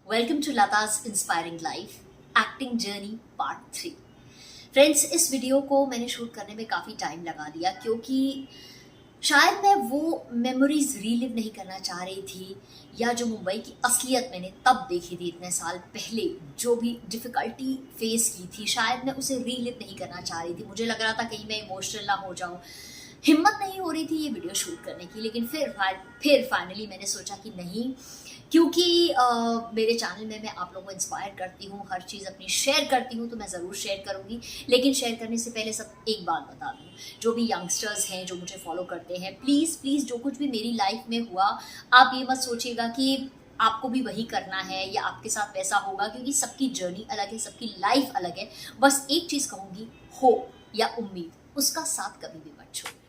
Welcome to Lata's inspiring life acting journey part 3। Friends, इस video को मैंने शूट करने में काफ़ी टाइम लगा दिया क्योंकि शायद मैं वो मेमोरीज रीलिव नहीं करना चाह रही थी, या जो मुंबई की असलियत मैंने तब देखी थी इतने साल पहले, जो भी डिफ़िकल्टी फेस की थी, शायद मैं उसे रीलिव नहीं करना चाह रही थी। मुझे लग रहा था कहीं मैं इमोशनल ना हो जाऊं, हिम्मत नहीं हो रही थी ये वीडियो शूट करने की। लेकिन फिर फाइनली मैंने सोचा कि नहीं, क्योंकि मेरे चैनल में मैं आप लोगों को इंस्पायर करती हूँ, हर चीज़ अपनी शेयर करती हूँ, तो मैं ज़रूर शेयर करूँगी। लेकिन शेयर करने से पहले सब एक बात बता दूँ, जो भी यंगस्टर्स हैं जो मुझे फॉलो करते हैं, प्लीज़ प्लीज़ जो कुछ भी मेरी लाइफ में हुआ, आप ये मत सोचिएगा कि आपको भी वही करना है या आपके साथ वैसा होगा, क्योंकि सबकी जर्नी अलग है, सबकी लाइफ अलग है। बस एक चीज़ कहूँगी, हो या उम्मीद, उसका साथ कभी भी मत छोड़ो।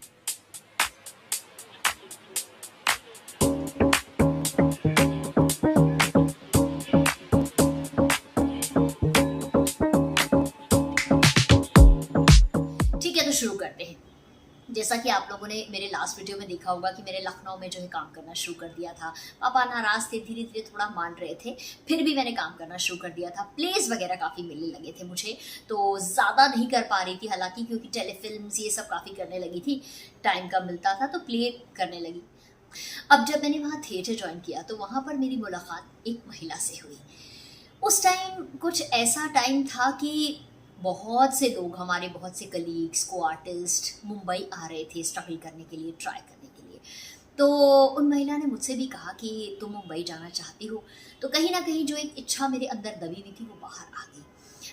ठीक है, तो शुरू करते हैं। जैसा कि आप लोगों ने मेरे लास्ट वीडियो में देखा होगा कि मैंने लखनऊ में जो है काम करना शुरू कर दिया था। पापा नाराज थे, धीरे धीरे थोड़ा मान रहे थे, फिर भी मैंने काम करना शुरू कर दिया था। प्लेस वगैरह काफ़ी मिलने लगे थे मुझे, तो ज़्यादा नहीं कर पा रही थी हालांकि, क्योंकि टेलीफिल्म्स ये सब काफ़ी करने लगी थी, टाइम कम मिलता था तो प्ले करने लगी। अब जब मैंने वहाँ थिएटर ज्वाइन किया तो वहाँ पर मेरी मुलाकात एक महिला से हुई। उस टाइम कुछ ऐसा टाइम था कि बहुत से लोग, हमारे बहुत से कलीग्स, को आर्टिस्ट मुंबई आ रहे थे स्ट्रगल करने के लिए, ट्राई करने के लिए। तो उन महिला ने मुझसे भी कहा कि तुम मुंबई जाना चाहती हो। तो कहीं ना कहीं जो एक इच्छा मेरे अंदर दबी हुई थी वो बाहर आ गई।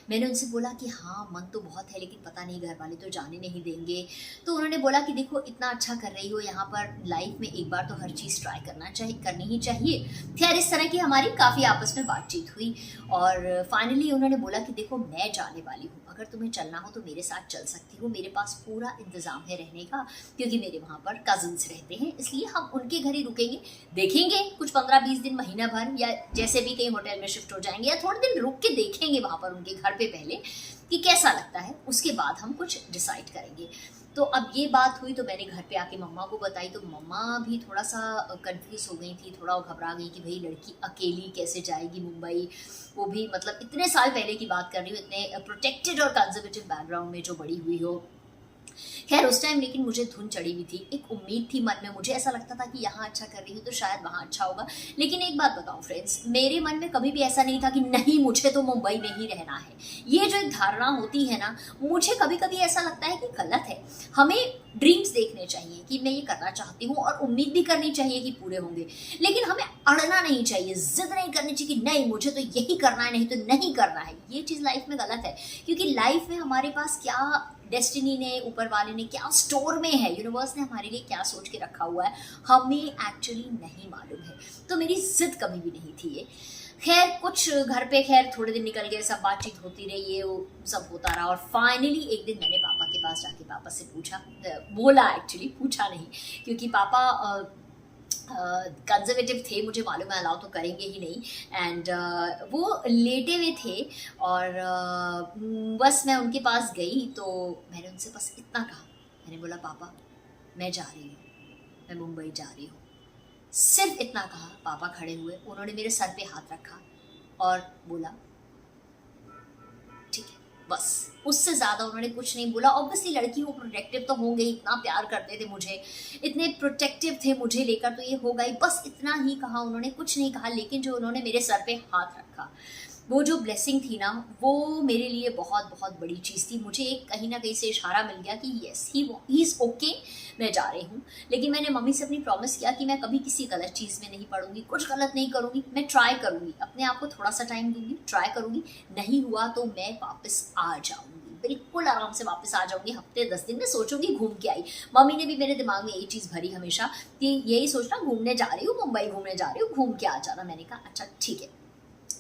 मैंने उनसे बोला कि हाँ, मन तो बहुत है, लेकिन पता नहीं घर वाले तो जाने नहीं देंगे। तो उन्होंने बोला कि देखो, इतना अच्छा कर रही हो यहाँ पर, लाइफ में एक बार तो हर चीज़ ट्राई करना चाहिए, करनी ही चाहिए। खैर, इस तरह की हमारी काफ़ी आपस में बातचीत हुई और फाइनली उन्होंने बोला कि देखो, मैं जाने वाली हूँ, अगर तुम्हें चलना हो तो मेरे साथ चल सकती हो, मेरे पास पूरा इंतज़ाम है रहने का, क्योंकि मेरे वहाँ पर कज़न्स रहते हैं, इसलिए हम उनके घर ही रुकेंगे। देखेंगे कुछ 15-20 दिन, महीना भर, या जैसे भी कहीं होटल में शिफ्ट हो जाएंगे, या थोड़े दिन रुक के देखेंगे वहाँ पर उनके घर पे पहले कि कैसा लगता है, उसके बाद हम कुछ डिसाइड करेंगे। तो अब ये बात हुई तो मैंने घर पे आके मम्मा को बताई, तो मम्मा भी थोड़ा सा कंफ्यूज हो गई थी, थोड़ा घबरा गई कि भाई लड़की अकेली कैसे जाएगी मुंबई, वो भी मतलब इतने साल पहले की बात कर रही हूँ, इतने प्रोटेक्टेड और कंजर्वेटिव बैकग्राउंड में जो बड़ी हुई हो। खैर, उस टाइम लेकिन मुझे धुन चढ़ी हुई थी, एक उम्मीद थी मन में, मुझे ऐसा लगता था कि यहाँ अच्छा कर रही हूँ तो शायद वहाँ अच्छा होगा। लेकिन एक बात बताऊँ फ्रेंड्स, मेरे मन में कभी भी ऐसा नहीं था कि नहीं, मुझे तो मुंबई में ही रहना है। ये जो एक धारणा होती है ना, मुझे कभी कभी ऐसा लगता है कि गलत है। हमें ड्रीम्स देखने चाहिए कि मैं ये करना चाहती हूँ, और उम्मीद भी करनी चाहिए कि पूरे होंगे। लेकिन हमें अड़ना नहीं चाहिए, जिद नहीं करनी चाहिए कि नहीं, मुझे तो यही करना है, नहीं तो नहीं करना है। ये चीज़ लाइफ में गलत है, क्योंकि लाइफ में हमारे पास क्या डेस्टिनी ने, ऊपर वाले ने क्या स्टोर में है, यूनिवर्स ने हमारे लिए क्या सोच के रखा हुआ है, हमें एक्चुअली नहीं मालूम है। तो मेरी जिद कभी भी नहीं थी ये। खैर, कुछ घर पे खैर थोड़े दिन निकल गए, सब बातचीत होती रही, ये वो सब होता रहा, और फाइनली एक दिन मैंने पापा के पास जाके पापा से पूछा, बोला, एक्चुअली पूछा नहीं, क्योंकि पापा कंजर्वेटिव थे, मुझे मालूम है अलाउ तो करेंगे ही नहीं। एंड वो लेटे हुए थे, और बस मैं उनके पास गई तो मैंने उनसे बस इतना कहा, मैंने बोला पापा, मैं जा रही हूँ, मैं मुंबई जा रही हूँ। सिर्फ इतना कहा, पापा खड़े हुए, उन्होंने मेरे सर पे हाथ रखा और बोला ठीक है, बस। उससे ज़्यादा उन्होंने कुछ नहीं बोला। ऑब्वियसली लड़की हो, प्रोटेक्टिव तो होंगे ही, इतना प्यार करते थे मुझे, इतने प्रोटेक्टिव थे मुझे लेकर, तो ये होगा ही, बस इतना ही कहा उन्होंने, कुछ नहीं कहा। लेकिन जो उन्होंने मेरे सर पे हाथ रखा, वो जो ब्लेसिंग थी ना, वो मेरे लिए बहुत बहुत बड़ी चीज़ थी। मुझे एक कहीं ना कहीं से इशारा मिल गया कि येस, ही इज़ ओके, मैं जा रही हूँ। लेकिन मैंने मम्मी से अपनी प्रॉमिस किया कि मैं कभी किसी गलत चीज़ में नहीं पड़ूंगी, कुछ गलत नहीं करूँगी, मैं ट्राई करूँगी, अपने आप को थोड़ा सा टाइम दूंगी, ट्राई करूँगी, नहीं हुआ तो मैं वापस आ जाऊँगी, बिल्कुल आराम से वापस आ जाऊंगी। हफ्ते 10 दिन में सोचूंगी घूम के आई। मम्मी ने भी मेरे दिमाग में यही चीज़ भरी हमेशा कि यही सोचना, घूमने जा रही हूँ, मुंबई घूमने जा रही हूँ, घूम के आ जाना। मैंने कहा अच्छा ठीक है,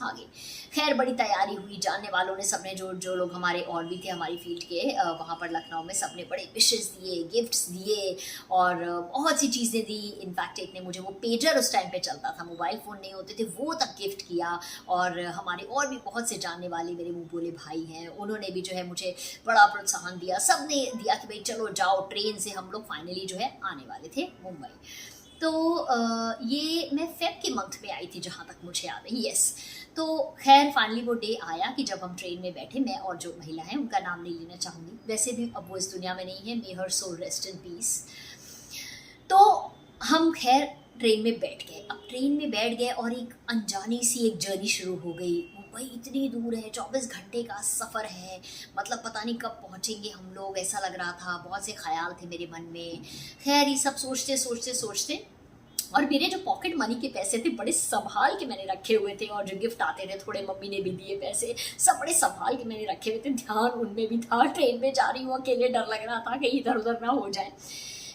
आगे। खैर, बड़ी तैयारी हुई, जानने वालों ने, सबने, जो जो लोग हमारे और भी थे हमारी फील्ड के वहाँ पर लखनऊ में, सबने बड़े विशेस दिए, गिफ्ट्स दिए, और बहुत सी चीज़ें दी। इनफैक्ट एक ने मुझे वो पेजर, उस टाइम पे चलता था, मोबाइल फ़ोन नहीं होते थे, वो तक गिफ्ट किया। और हमारे और भी बहुत से जानने वाले मेरे मुँह बोले भाई हैं, उन्होंने भी जो है मुझे बड़ा प्रोत्साहन दिया। सब ने दिया कि भाई चलो जाओ, ट्रेन से हम लोग फाइनली जो है आने वाले थे मुंबई। तो ये मैं फेब के मंथ में आई थी, जहाँ तक मुझे याद है, यस। तो खैर फाइनली वो डे आया कि जब हम ट्रेन में बैठे, मैं और जो महिला है उनका नाम नहीं लेना चाहूँगी, वैसे भी अब वो इस दुनिया में नहीं है, मे हर सोल रेस्ट इन पीस। तो हम खैर ट्रेन में बैठ गए। अब ट्रेन में बैठ गए और एक अनजानी सी एक जर्नी शुरू हो गई। मुंबई इतनी दूर है, 24 घंटे का सफ़र है, मतलब पता नहीं कब पहुंचेंगे हम लोग, ऐसा लग रहा था। बहुत से ख्याल थे मेरे मन में। खैर ये सब सोचते सोचते सोचते, और मेरे जो पॉकेट मनी के पैसे थे बड़े संभाल के मैंने रखे हुए थे, और जो गिफ्ट आते थे थोड़े मम्मी ने भी दिए पैसे, सब बड़े संभाल के मैंने रखे हुए थे। ध्यान उनमें भी था, ट्रेन में जा रही हूँ अकेले, डर लग रहा था कहीं इधर उधर ना हो जाए।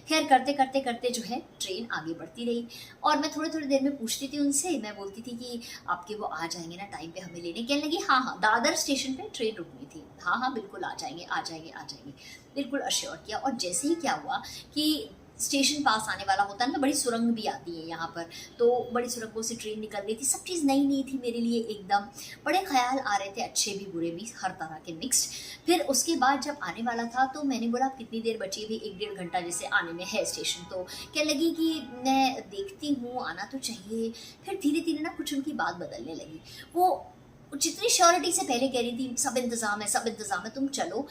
खैर करते करते करते जो है ट्रेन आगे बढ़ती रही, और मैं थोड़ी थोड़ी देर में पूछती थी उनसे, मैं बोलती थी कि आपके वो आ जाएंगे ना टाइम पे हमें लेने? कहने लगी हाँ हाँ, दादर स्टेशन पे ट्रेन रुकनी थी, हाँ हाँ बिल्कुल आ जाएंगे आ जाएंगे आ जाएंगे। बिल्कुल अश्योर किया। और जैसे ही क्या हुआ कि स्टेशन पास आने वाला होता है ना, बड़ी सुरंग भी आती है यहाँ पर, तो बड़ी सुरंगों से ट्रेन निकल रही थी। सब चीज़ नई नई थी मेरे लिए एकदम। बड़े ख्याल आ रहे थे, अच्छे भी बुरे भी, हर तरह के मिक्स्ड। फिर उसके बाद जब आने वाला था तो मैंने बोला कितनी देर बची है? भी 1-1.5 घंटा जैसे आने में है स्टेशन। तो कहने लगी कि मैं देखती हूँ, आना तो चाहिए। फिर धीरे धीरे ना कुछ उनकी बात बदलने लगी। वो जितनी श्योरिटी से पहले कह रही थी सब इंतज़ाम है सब इंतज़ाम है, तुम चलो,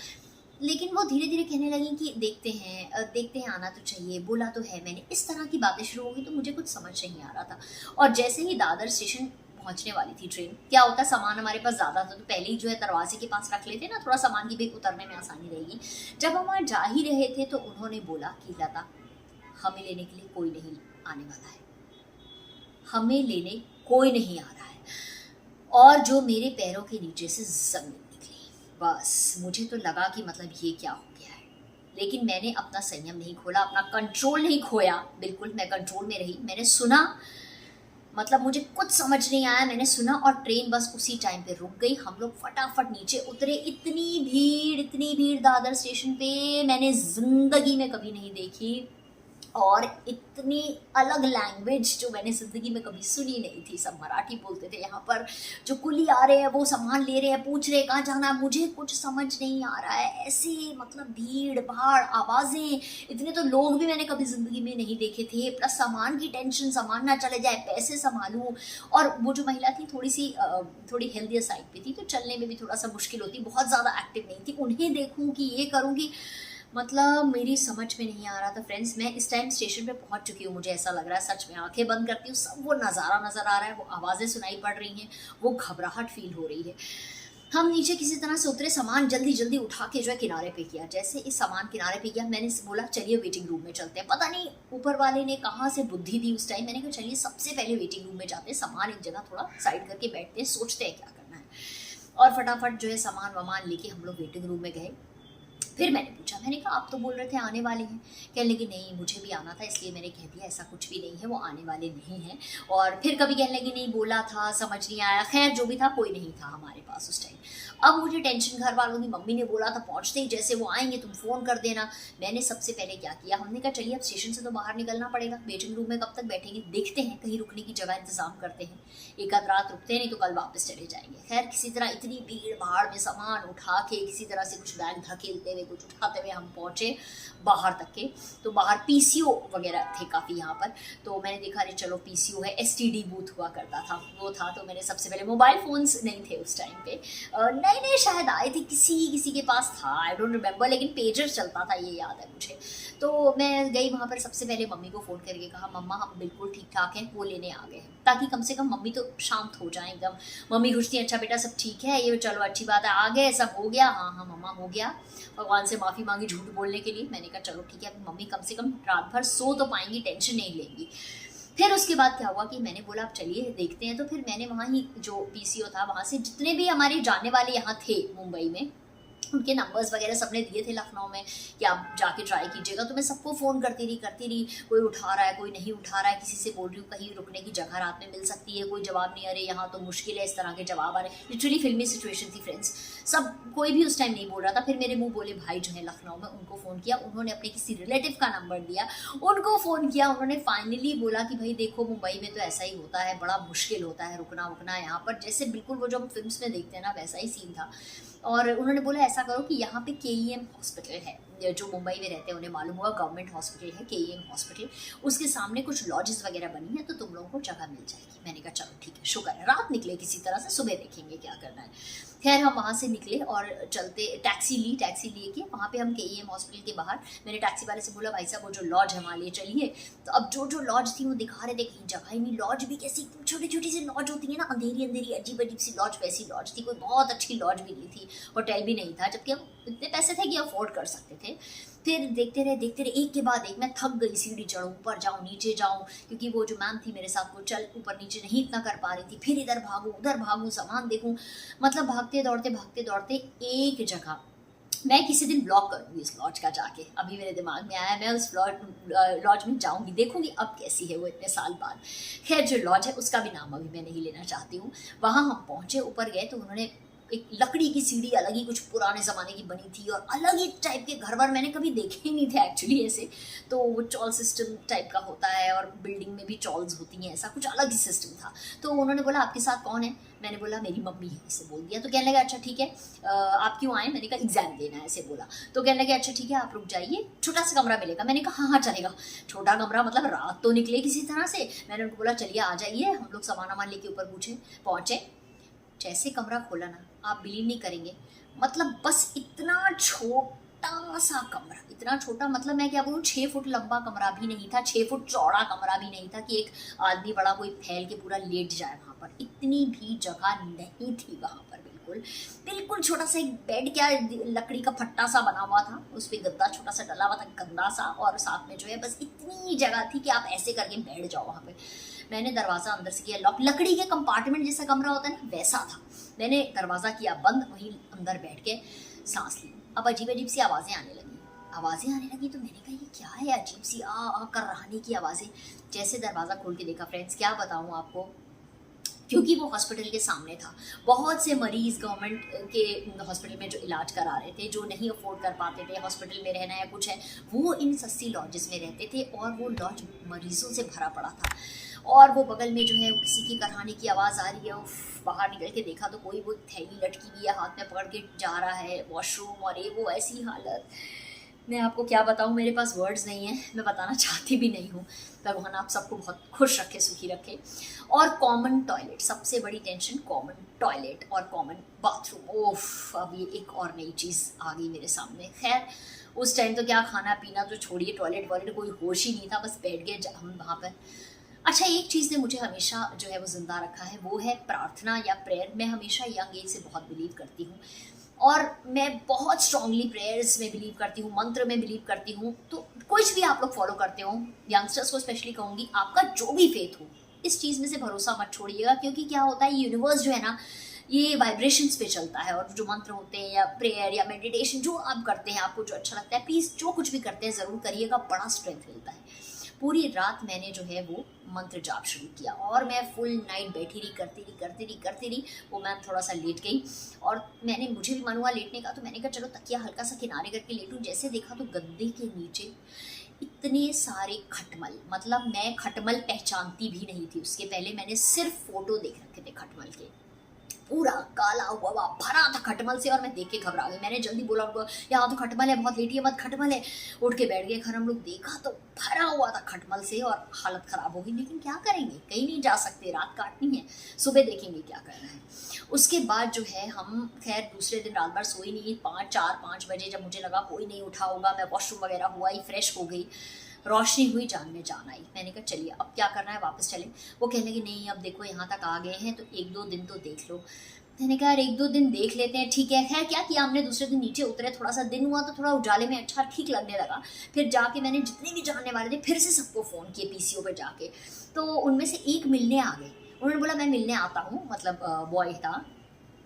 लेकिन वो धीरे धीरे कहने लगी कि देखते हैं, आना तो चाहिए, बोला तो है मैंने। इस तरह की बातें शुरू हो गई, तो मुझे कुछ समझ नहीं आ रहा था। और जैसे ही दादर स्टेशन पहुंचने वाली थी ट्रेन, क्या होता है सामान हमारे पास ज़्यादा था तो पहले ही जो है दरवाजे के पास रख लेते ना, थोड़ा सामान की भी उतरने में आसानी रहेगी। जब हम वहाँ जा ही रहे थे तो उन्होंने बोला कि लता, हमें लेने के लिए कोई नहीं आने वाला है, हमें लेने कोई नहीं आ रहा है। और जो मेरे पैरों के नीचे से जमीन निकली, बस मुझे तो लगा कि मतलब ये क्या हो गया है। लेकिन मैंने अपना संयम नहीं खोला, अपना कंट्रोल नहीं खोया, बिल्कुल मैं कंट्रोल में रही। मैंने सुना, मतलब मुझे कुछ समझ नहीं आया, मैंने सुना और ट्रेन बस उसी टाइम पे रुक गई। हम लोग फटाफट नीचे उतरे। इतनी भीड़ दादर स्टेशन पे मैंने जिंदगी में कभी नहीं देखी, और इतनी अलग लैंग्वेज जो मैंने ज़िंदगी में कभी सुनी नहीं थी। सब मराठी बोलते थे। यहाँ पर जो कुली आ रहे हैं वो सामान ले रहे हैं, पूछ रहे हैं कहाँ जाना है, मुझे कुछ समझ नहीं आ रहा है। ऐसे मतलब भीड़ भाड़, आवाज़ें, इतने तो लोग भी मैंने कभी ज़िंदगी में नहीं देखे थे। प्लस सामान की टेंशन, सामान ना चले जाए, पैसे संभालूँ। और वो जो महिला थी थोड़ी हेल्दियर साइड पे थी, तो चलने में भी थोड़ा सा मुश्किल होती, बहुत ज़्यादा एक्टिव नहीं थी। उन्हें देखूँ कि ये करूँ कि, मतलब मेरी समझ में नहीं आ रहा था। फ्रेंड्स, मैं इस टाइम स्टेशन पे पहुंच चुकी हूँ, मुझे ऐसा लग रहा है, सच में आंखें बंद करती हूँ, सब वो नज़ारा नज़र आ रहा है, वो आवाज़ें सुनाई पड़ रही हैं, वो घबराहट फील हो रही है। हम नीचे किसी तरह से उतरे, सामान जल्दी जल्दी उठा के जो है किनारे पे किया। जैसे इस सामान किनारे पे किया, मैंने बोला चलिए वेटिंग रूम में चलते हैं। पता नहीं ऊपर वाले ने कहाँ से बुद्धि दी उस टाइम, मैंने कहा चलिए सबसे पहले वेटिंग रूम में जाते हैं, सामान एक जगह थोड़ा साइड करके बैठते हैं, सोचते हैं क्या करना है। और फटाफट जो है सामान वामान लेके हम लोग वेटिंग रूम में गए। फिर मैंने पूछा, मैंने कहा आप तो बोल रहे थे आने वाले हैं। कहने लगी नहीं, मुझे भी आना था इसलिए मैंने कह दिया, ऐसा कुछ भी नहीं है, वो आने वाले नहीं हैं। और फिर कभी कहने लगी नहीं, बोला था, समझ नहीं आया। खैर जो भी था, कोई नहीं था हमारे पास उस टाइम। अब मुझे टेंशन घर वालों की, मम्मी ने बोला था पहुंचते ही जैसे वो आएंगे तुम फ़ोन कर देना। मैंने सबसे पहले क्या किया, हमने कहा चलिए अब स्टेशन से तो बाहर निकलना पड़ेगा, वेटिंग रूम में कब तक बैठेंगे, देखते हैं कहीं रुकने की जगह इंतजाम करते हैं, एक आध रात रुकते हैं, नहीं तो कल वापस चले जाएंगे। खैर किसी तरह इतनी भीड़ भाड़ में सामान उठा के, किसी तरह से कुछ बैग धकेलते हुए, कुछ उठाते हुए हम पहुंचे बाहर तक के। तो बाहर पीसीओ वगैरह थे काफ़ी यहाँ पर, तो मैंने देखा अरे चलो पीसीओ है, एसटीडी बूथ हुआ करता था, वो था। तो मैंने सबसे पहले, मोबाइल फ़ोन्स नहीं थे उस टाइम पे, नए नए शायद आए थे, किसी के पास था, आई डोंट रिमेम्बर, लेकिन पेजर चलता था, ये याद है मुझे। तो मैं गई वहाँ पर, सबसे पहले मम्मी को फ़ोन करके कहा मम्मा हम बिल्कुल ठीक ठाक हैं, वो लेने आ गए हैं, ताकि कम से कम मम्मी तो शांत हो जाए एकदम। मम्मी खुश थी, अच्छा बेटा सब ठीक है, ये चलो अच्छी बात है, आ गए, सब हो गया। हाँ हाँ मम्मा हो गया। भगवान से माफ़ी मांगी झूठ बोलने के लिए। मैंने कहा चलो ठीक है, अब मम्मी कम से कम रात भर सो तो पाएंगी, टेंशन नहीं लेंगी। फिर उसके बाद क्या हुआ कि मैंने बोला अब चलिए देखते हैं। तो फिर मैंने वहाँ ही जो पीसीओ था, वहाँ से जितने भी हमारे जानने वाले यहाँ थे मुंबई में, उनके नंबर्स वगैरह सबने दिए थे लखनऊ में कि आप जाके ट्राई कीजिएगा। तो मैं सबको फ़ोन करती रही, कोई उठा रहा है, कोई नहीं उठा रहा है। किसी से बोल रही हूँ कहीं रुकने की जगह रात में मिल सकती है, कोई जवाब नहीं, अरे यहाँ तो मुश्किल है, इस तरह के जवाब आ रहे हैं। लिटरली फिल्मी सिचुएशन थी फ्रेंड्स, सब कोई भी उस टाइम नहीं बोल रहा था। फिर मेरे मुँह बोले भाई जो है लखनऊ में, उनको फ़ोन किया, उन्होंने अपने किसी रिलेटिव का नंबर दिया, उनको फ़ोन किया, उन्होंने फाइनली बोला कि भाई देखो मुंबई में तो ऐसा ही होता है, बड़ा मुश्किल होता है रुकना वुकना यहाँ पर, जैसे बिल्कुल वो जो हम फिल्म्स में देखते हैं ना वैसा ही सीन था। और उन्होंने बोला ऐसा ऐसा करो कि यहाँ पे KEM हॉस्पिटल है, जो मुंबई में रहते हैं उन्हें मालूम होगा, गवर्नमेंट हॉस्पिटल है KEM हॉस्पिटल, उसके सामने कुछ लॉजेस वगैरह बनी है, तो तुम लोगों को जगह मिल जाएगी। मैंने कहा चलो ठीक है, शुक्र है, रात निकले किसी तरह से, सुबह देखेंगे क्या करना है। खैर हम वहाँ से निकले और चलते टैक्सी लिए के वहाँ पे हम KEM हॉस्पिटल के बाहर, मैंने टैक्सी वाले से बोला भाई साहब वो जो लॉज है वहाँ ले चलिए। तो अब जो लॉज थी वो दिखा रहे थे, कहीं जगह ही नहीं, लॉज भी कैसी छोटी छोटी सी लॉज होती है ना, अंधेरी अंधेरी अजीब अजीब सी लॉज, वैसी लॉज थी, कोई बहुत अच्छी लॉज भी नहीं थी, होटल भी नहीं था, जबकि हम इतने पैसे थे कि अफोर्ड कर सकते थे। फिर देखते रहे एक के बाद एक, मैं थक गई, सीढ़ी चढ़ूँ, ऊपर जाऊँ, नीचे जाऊँ, क्योंकि वो जो मैम थी मेरे साथ वो चल ऊपर नीचे नहीं इतना कर पा रही थी, फिर इधर भागूँ उधर भागूँ, सामान देखूँ, मतलब भागते दौड़ते एक जगह मैं किसी दिन ब्लॉग करूँगी इस लॉज का जाके, अभी मेरे दिमाग में आया, मैं उस लॉज में जाऊँगी, देखूँगी अब कैसी है वो इतने साल बाद। खैर जो लॉज है उसका भी नाम अभी मैं नहीं लेना चाहती हूँ। वहाँ हम पहुँचे, ऊपर गए तो उन्होंने एक लकड़ी की सीढ़ी अलग ही कुछ पुराने ज़माने की बनी थी, और अलग ही टाइप के घर वर मैंने कभी देखे ही नहीं थे एक्चुअली ऐसे, तो वो चॉल सिस्टम टाइप का होता है और बिल्डिंग में भी चॉल्स होती हैं, ऐसा कुछ अलग ही सिस्टम था। तो उन्होंने बोला आपके साथ कौन है, मैंने बोला मेरी मम्मी है, ऐसे बोल दिया। तो कहने लगा अच्छा ठीक है, आप क्यों आए, मैंने कहा एग्जाम देना है, ऐसे बोला। तो कहने लगे अच्छा ठीक है आप रुक जाइए, छोटा सा कमरा मिलेगा, मैंने कहा हाँ चलेगा, छोटा कमरा मतलब रात तो निकले किसी तरह से। मैंने उनको बोला चलिए आ जाइए, हम लोग सामान वामान लेके ऊपर पहुँचे। जैसे कमरा खोला ना, आप बिलीव नहीं करेंगे, मतलब बस इतना छोटा सा कमरा, इतना छोटा मतलब मैं क्या बोलूँ, 6 फुट लंबा कमरा भी नहीं था, 6 फुट चौड़ा कमरा भी नहीं था कि एक आदमी बड़ा कोई फैल के पूरा लेट जाए वहाँ पर, इतनी भी जगह नहीं थी वहाँ पर। बिल्कुल छोटा सा एक बेड, क्या लकड़ी का फट्टा सा बना हुआ था, उस पर गद्दा छोटा सा डला हुआ था, गंदा सा, और साथ में जो है बस इतनी जगह थी कि आप ऐसे करके बैठ जाओ वहाँ पे। मैंने दरवाज़ा अंदर से किया लॉक, लकड़ी के कंपार्टमेंट जैसा कमरा होता है ना वैसा था, मैंने दरवाज़ा किया बंद, वहीं अंदर बैठ के सांस ली। अब अजीब अजीब सी आवाज़ें आने लगी, तो मैंने कहा ये क्या है, अजीब सी आ कर रहने की आवाज़ें। जैसे दरवाज़ा खोल के देखा फ्रेंड्स, क्या बताऊँ आपको, क्योंकि वो हॉस्पिटल के सामने था, बहुत से मरीज़ गवर्नमेंट के हॉस्पिटल में जो इलाज करा रहे थे, जो नहीं अफोर्ड कर पाते थे हॉस्पिटल में रहना या कुछ है, वो इन सस्ती लॉजेस में रहते थे, और वो लॉज मरीज़ों से भरा पड़ा था। और वो बगल में जो है किसी की कराने की आवाज़ आ रही है, बाहर निकल के देखा तो कोई वो थैली लटकी हुई है, हाथ में पकड़ के जा रहा है वॉशरूम, और ये वो ऐसी हालत, मैं आपको क्या बताऊँ, मेरे पास वर्ड्स नहीं है, मैं बताना चाहती भी नहीं हूँ। भगवान आप सबको बहुत खुश रखे, सुखी रखे। और कॉमन टॉयलेट, सबसे बड़ी टेंशन, कॉमन टॉयलेट और कॉमन बाथरूम, ओफ, अब ये एक और नई चीज़ आ गई मेरे सामने। खैर उस टाइम तो क्या खाना पीना तो छोड़िए, टॉयलेट वॉयलेट कोई होश ही नहीं था, बस बैठ गए हम वहाँ पर। अच्छा एक चीज़ ने मुझे हमेशा जो है वो ज़िंदा रखा है, वो है प्रार्थना या प्रेयर। मैं हमेशा यंग एज से बहुत बिलीव करती हूँ, और मैं बहुत स्ट्रांगली प्रेयर्स में बिलीव करती हूँ, मंत्र में बिलीव करती हूँ। तो कुछ भी आप लोग फॉलो करते हो, यंगस्टर्स को स्पेशली कहूँगी, आपका जो भी फेथ हो, इस चीज़ में से भरोसा मत छोड़िएगा, क्योंकि क्या होता है, यूनिवर्स जो है ना, ये वाइब्रेशंस पे चलता है, और जो मंत्र होते हैं या प्रेयर या मेडिटेशन जो आप करते हैं, आपको जो अच्छा लगता है, प्लीज़ जो कुछ भी करते हैं ज़रूर करिएगा, बड़ा स्ट्रेंथ मिलता है। पूरी रात मैंने जो है वो मंत्र जाप शुरू किया, और मैं फुल नाइट बैठी रही, करती रही। वो मैम थोड़ा सा लेट गई, और मुझे भी मन हुआ लेटने का, तो मैंने कहा चलो तकिया हल्का सा किनारे करके लेटूं। जैसे देखा तो गद्दे के नीचे इतने सारे खटमल, मतलब मैं खटमल पहचानती भी नहीं थी, उसके पहले मैंने सिर्फ फोटो देख रखे थे खटमल के, पूरा काला हुआ भरा था खटमल से, और मैं देख के घबरा गई। मैंने जल्दी बोला उनको, यहाँ तो खटमल है, बहुत लेटी है मत, खटमल है। उठ के बैठ गए। घर हम लोग देखा तो भरा हुआ था खटमल से, और हालत ख़राब हो गई, लेकिन क्या करेंगे, कहीं नहीं जा सकते, रात काटनी है, सुबह देखेंगे क्या करना है। उसके बाद जो है हम खैर दूसरे दिन रात भर सोई नहीं, 4-5 बजे जब मुझे लगा कोई नहीं उठा होगा, मैं वॉशरूम वगैरह हुआ ही, फ्रेश हो गई, रोशनी हुई, जान में जान आई। मैंने कहा चलिए अब क्या करना है, वापस चले। वो कहने लगे नहीं अब देखो यहाँ तक आ गए हैं तो 1-2 दिन तो देख लो। मैंने कहा यार 1-2 दिन देख लेते हैं, ठीक है। खैर क्या किया हमने, दूसरे दिन नीचे उतरे, थोड़ा सा दिन हुआ तो थोड़ा उजाले में अच्छा ठीक लगने लगा। फिर जाके मैंने जितने भी जानने वाले थे फिर से सबको फ़ोन किए पीसीओ पे जाके, तो उनमें से एक मिलने आ गए। उन्होंने बोला मैं मिलने आता हूँ, मतलब बॉय था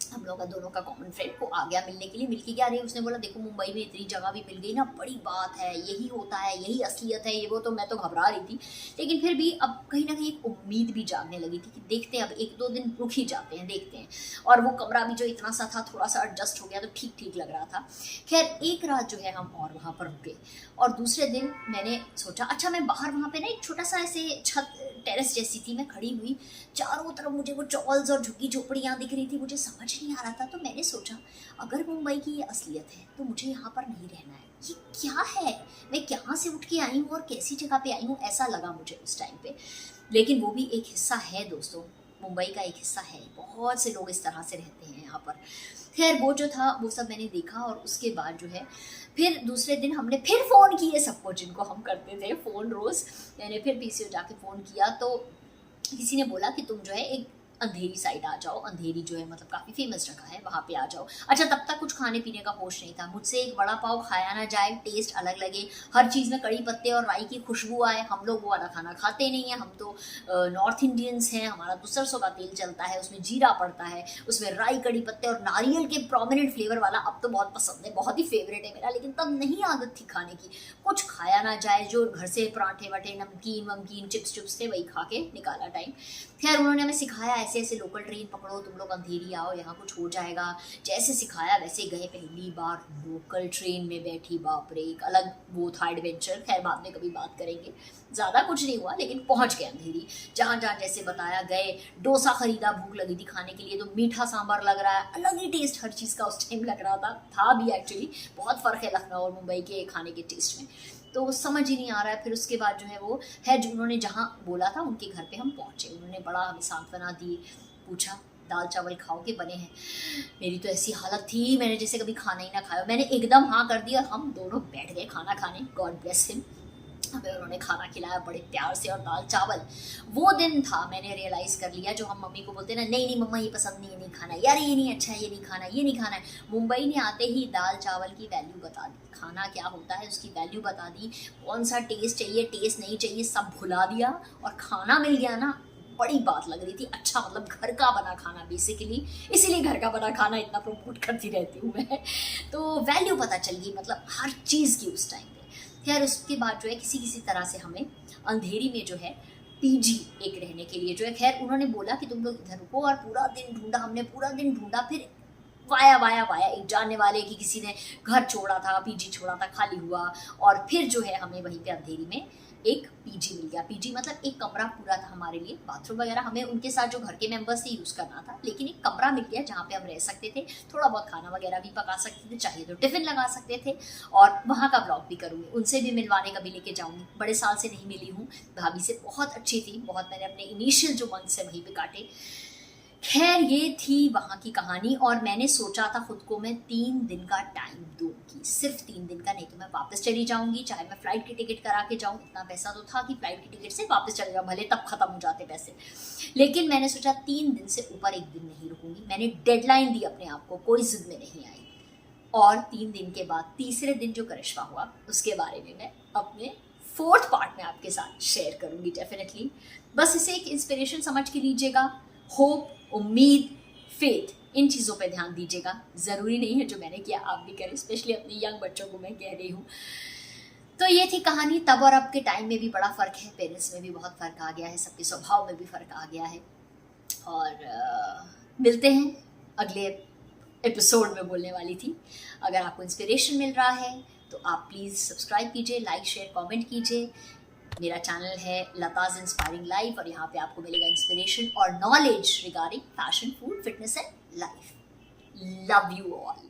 हम लोग का, दोनों का कॉमन फ्रेंड, वो आ गया मिलने के लिए। मिल के क्या रही, उसने बोला देखो मुंबई में इतनी जगह भी मिल गई ना, बड़ी बात है, यही होता है, यही असलियत है, ये वो। तो मैं तो घबरा रही थी, लेकिन फिर भी अब कहीं ना कहीं एक उम्मीद भी जागने लगी थी कि देखते हैं, अब 1-2 दिन रुक ही जाते हैं, देखते हैं। और वो कमरा भी जो इतना सा था थोड़ा सा एडजस्ट हो गया तो ठीक ठीक लग रहा था। खैर एक रात जो है हम और वहाँ पर रुके, और दूसरे दिन मैंने सोचा अच्छा मैं बाहर वहाँ पे ना एक छोटा सा ऐसे छत टेरेस जैसी थी, मैं खड़ी हुई, चारों तरफ मुझे वो चॉल्स और झुग्गी झोपड़ियाँ दिख रही थी। मुझे समझ नहीं आ रहा था। तो मैंने सोचा अगर मुंबई की ये असलियत है तो मुझे यहाँ पर नहीं रहना है। ये क्या है, मैं कहाँ से उठ के आई हूँ और कैसी जगह पे आई हूँ, ऐसा लगा मुझे उस टाइम पे। लेकिन वो भी एक हिस्सा है दोस्तों, मुंबई का एक हिस्सा है। बहुत से लोग इस तरह से रहते हैं यहाँ पर। खैर वो जो था वो सब मैंने देखा, और उसके बाद जो है फिर दूसरे दिन हमने फिर फ़ोन किए सबको जिनको हम करते थे फ़ोन रोज़। मैंने फिर पीसीओ जाके फ़ोन किया तो किसी ने बोला कि तुम जो है एक अंधेरी साइड आ जाओ। अंधेरी जो है मतलब काफ़ी फेमस जगह है, वहाँ पे आ जाओ। अच्छा तब तक कुछ खाने पीने का होश नहीं था मुझसे। एक वड़ा पाव खाया ना जाए, टेस्ट अलग लगे, हर चीज़ में कड़ी पत्ते और राई की खुशबू आए। हम लोग वो वाला खाना खाते नहीं हैं, हम तो नॉर्थ इंडियंस हैं। हमारा तो सरसों का तेल चलता है, उसमें जीरा पड़ता है, उसमें राई, कड़ी पत्ते और नारियल के प्रोमिनेंट फ्लेवर वाला अब तो बहुत पसंद है, बहुत ही फेवरेट है मेरा। लेकिन तब नहीं आदत थी खाने की। कुछ खाया ना जाए, जो घर से पराठे वठे, नमकीन वमकीन, चिप्स थे, वही खा के निकाला टाइम। खैर उन्होंने हमें सिखाया ऐसे ऐसे लोकल ट्रेन पकड़ो, तुम लोग अंधेरी आओ, यहाँ कुछ हो जाएगा। जैसे सिखाया वैसे गए। पहली बार लोकल ट्रेन में बैठी, बाप रे, एक अलग वो था एडवेंचर। खैर बाद में कभी बात करेंगे। ज़्यादा कुछ नहीं हुआ लेकिन पहुँच गए अंधेरी। जहाँ जहाँ जैसे बताया गए। डोसा खरीदा, भूख लगी थी खाने के लिए, तो मीठा सांभर लग रहा है, अलग ही टेस्ट हर चीज़ का उस टाइम लग रहा था भी एक्चुअली। बहुत फ़र्क है लखनऊ और मुंबई के खाने के टेस्ट में, तो समझ ही नहीं आ रहा है। फिर उसके बाद जो है वो है जो उन्होंने जहाँ बोला था उनके घर पे हम पहुँचे। उन्होंने बड़ा हमें सांत्वना दी, पूछा दाल चावल खाओ के बने हैं। मेरी तो ऐसी हालत थी, मैंने जैसे कभी खाना ही ना खाया। मैंने एकदम हाँ कर दिया और हम दोनों बैठ गए खाना खाने। God bless him. हमें उन्होंने खाना खिलाया बड़े प्यार से, और दाल चावल। वो दिन था मैंने रियलाइज कर लिया, जो हम मम्मी को बोलते ना, नहीं नहीं मम्मा ये पसंद नहीं है, नहीं खाना, यार ये नहीं अच्छा है, ये नहीं खाना, ये नहीं खाना है। मुंबई ने आते ही दाल चावल की वैल्यू बता दी, खाना क्या होता है उसकी वैल्यू बता दी। कौन सा टेस्ट चाहिए, टेस्ट नहीं चाहिए, सब भुला दिया। और खाना मिल गया ना, बड़ी बात लग रही थी। अच्छा मतलब घर का बना खाना बेसिकली, इसीलिए घर का बना खाना इतना प्रमोट करती रहती हूँ मैं। तो वैल्यू पता चल गई मतलब हर चीज़ की उस टाइम पे। खैर उसके बाद जो है किसी किसी तरह से हमें अंधेरी में जो है पीजी एक रहने के लिए जो है, खैर उन्होंने बोला कि तुम लोग इधर रुको, और पूरा दिन ढूंढा हमने, पूरा दिन ढूंढा। फिर वाया एक जानने वाले की किसी ने घर छोड़ा था, पीजी छोड़ा था, खाली हुआ। और फिर जो है हमें वहीं पे अंधेरी में एक पीजी मिल गया। पीजी मतलब एक कमरा पूरा था हमारे लिए, बाथरूम वगैरह हमें उनके साथ जो घर के मेंबर्स थे यूज़ करना था, लेकिन एक कमरा मिल गया जहाँ पे हम रह सकते थे। थोड़ा बहुत खाना वगैरह भी पका सकते थे, चाहिए तो टिफ़िन लगा सकते थे। और वहाँ का ब्लॉग भी करूँगी, उनसे भी मिलवाने का भी लेके जाऊँगी। बड़े साल से नहीं मिली हूँ, भाभी से बहुत अच्छी थी, बहुत मैंने अपने इनिशियल जो मंथ्स है वहीं पे काटे। खैर ये थी वहाँ की कहानी। और मैंने सोचा था खुद को मैं 3 दिन का टाइम दूंगी, सिर्फ 3 दिन का, नहीं तो मैं वापस चली जाऊंगी, चाहे मैं फ्लाइट की टिकट करा के जाऊँ। इतना पैसा तो था कि फ्लाइट की टिकट से वापस चले जाऊँ, भले तब खत्म हो जाते पैसे। लेकिन मैंने सोचा 3 दिन से ऊपर एक दिन नहीं रुकूंगी। मैंने डेडलाइन दी अपने आप को, कोई जिद में नहीं आई। और 3 दिन के बाद तीसरे दिन जो करिश्मा हुआ उसके बारे में मैं अपने 4th पार्ट में आपके साथ शेयर करूंगी डेफिनेटली। बस इसे एक इंस्पिरेशन समझ के लीजिएगा। होप, उम्मीद, फेथ, इन चीज़ों पे ध्यान दीजिएगा। ज़रूरी नहीं है जो मैंने किया आप भी करें, स्पेशली अपने यंग बच्चों को मैं कह रही हूँ। तो ये थी कहानी। तब और अब के टाइम में भी बड़ा फ़र्क है, पेरेंट्स में भी बहुत फ़र्क आ गया है, सबके स्वभाव में भी फ़र्क आ गया है। और मिलते हैं अगले एपिसोड में, बोलने वाली थी। अगर आपको इंस्पिरेशन मिल रहा है तो आप प्लीज़ सब्सक्राइब कीजिए, लाइक शेयर कमेंट कीजिए। मेरा चैनल है लताज इंस्पायरिंग लाइफ, और यहाँ पे आपको मिलेगा इंस्पिरेशन और knowledge regarding fashion, food, fitness and life. Love you all.